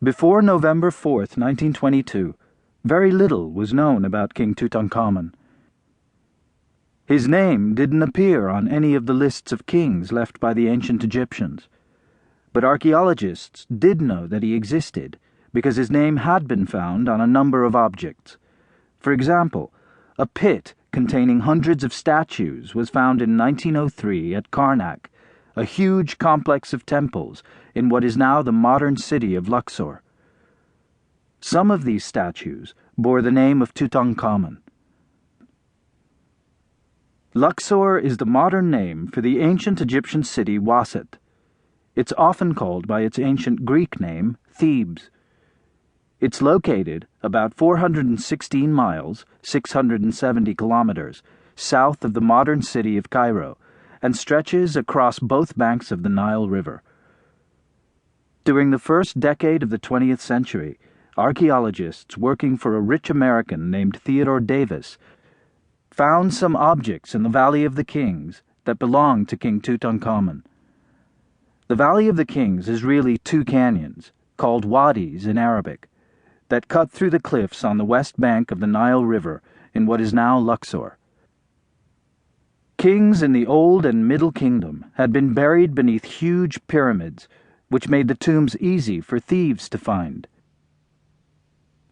Before November 4th, 1922, very little was known about King Tutankhamun. His name didn't appear on any of the lists of kings left by the ancient Egyptians, but archaeologists did know that he existed because his name had been found on a number of objects. For example, a pit containing hundreds of statues was found in 1903 at Karnak, a huge complex of temples in what is now the modern city of Luxor. Some of these statues bore the name of Tutankhamun. Luxor is the modern name for the ancient Egyptian city Waset. It's often called by its ancient Greek name, Thebes. It's located about 416 miles, 670 kilometers, south of the modern city of Cairo, and stretches across both banks of the Nile River. During the first decade of the 20th century, archaeologists working for a rich American named Theodore Davis found some objects in the Valley of the Kings that belonged to King Tutankhamun. The Valley of the Kings is really two canyons, called wadis in Arabic, that cut through the cliffs on the west bank of the Nile River in what is now Luxor. Kings in the Old and Middle Kingdom had been buried beneath huge pyramids, which made the tombs easy for thieves to find.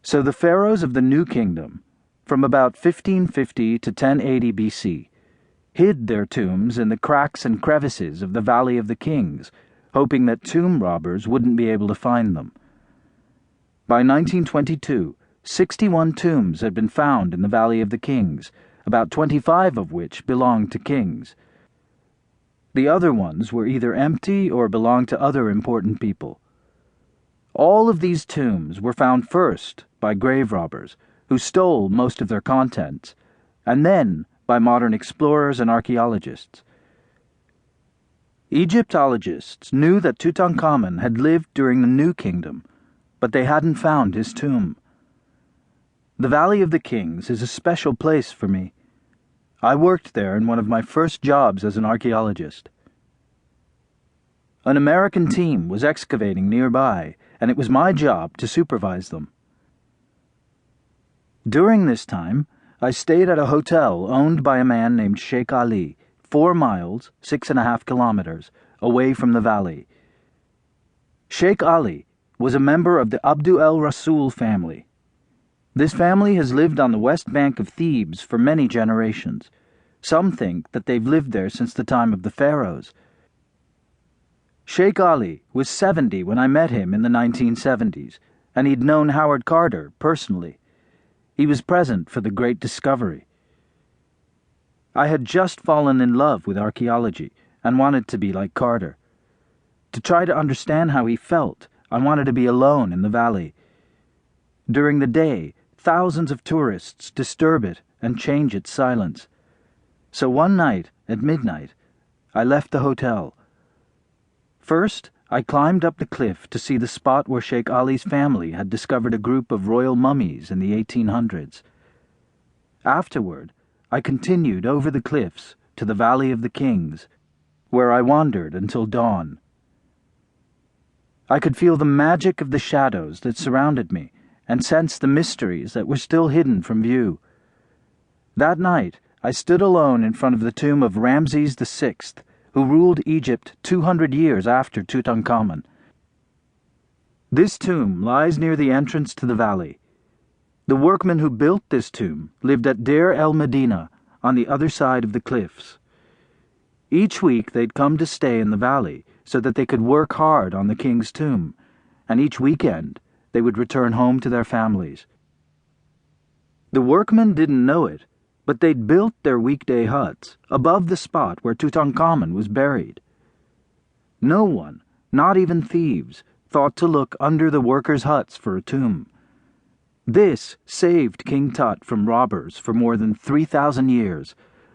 So the pharaohs of the New Kingdom, from about 1550 to 1080 BC, hid their tombs in the cracks and crevices of the Valley of the Kings, hoping that tomb robbers wouldn't be able to find them. By 1922, 61 tombs had been found in the Valley of the Kings, about 25 of which belonged to kings. The other ones were either empty or belonged to other important people. All of these tombs were found first by grave robbers, who stole most of their contents, and then by modern explorers and archaeologists. Egyptologists knew that Tutankhamun had lived during the New Kingdom, but they hadn't found his tomb. The Valley of the Kings is a special place for me. I worked there in one of my first jobs as an archaeologist. An American team was excavating nearby, and it was my job to supervise them. During this time, I stayed at a hotel owned by a man named Sheikh Ali, 4 miles, 6.5 kilometers, away from the valley. Sheikh Ali was a member of the Abdu el-Rasul family. This family has lived on the west bank of Thebes for many generations. Some think that they've lived there since the time of the pharaohs. Sheikh Ali was 70 when I met him in the 1970s, and he'd known Howard Carter personally. He was present for the Great Discovery. I had just fallen in love with archaeology and wanted to be like Carter. To try to understand how he felt, I wanted to be alone in the valley. During the day, thousands of tourists disturb it and change its silence. So one night, at midnight, I left the hotel. First, I climbed up the cliff to see the spot where Sheikh Ali's family had discovered a group of royal mummies in the 1800s. Afterward, I continued over the cliffs to the Valley of the Kings, where I wandered until dawn. I could feel the magic of the shadows that surrounded me and sense the mysteries that were still hidden from view. That night, I stood alone in front of the tomb of Ramses VI, who ruled Egypt 200 years after Tutankhamun. This tomb lies near the entrance to the valley. The workmen who built this tomb lived at Deir el-Medina, on the other side of the cliffs. Each week they'd come to stay in the valley so that they could work hard on the king's tomb, and each weekend they would return home to their families. The workmen didn't know it, but they'd built their weekday huts above the spot where Tutankhamun was buried. No one, not even thieves, thought to look under the workers' huts for a tomb. This saved King Tut from robbers for more than 3,000 years,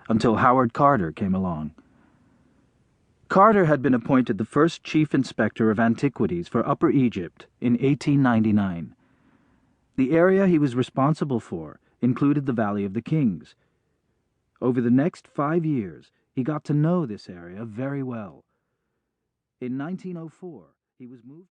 until Howard Carter came along. Carter had been appointed the first chief inspector of antiquities for Upper Egypt in 1899. The area he was responsible for included the Valley of the Kings. Over the next 5 years, he got to know this area very well. In 1904, he was moved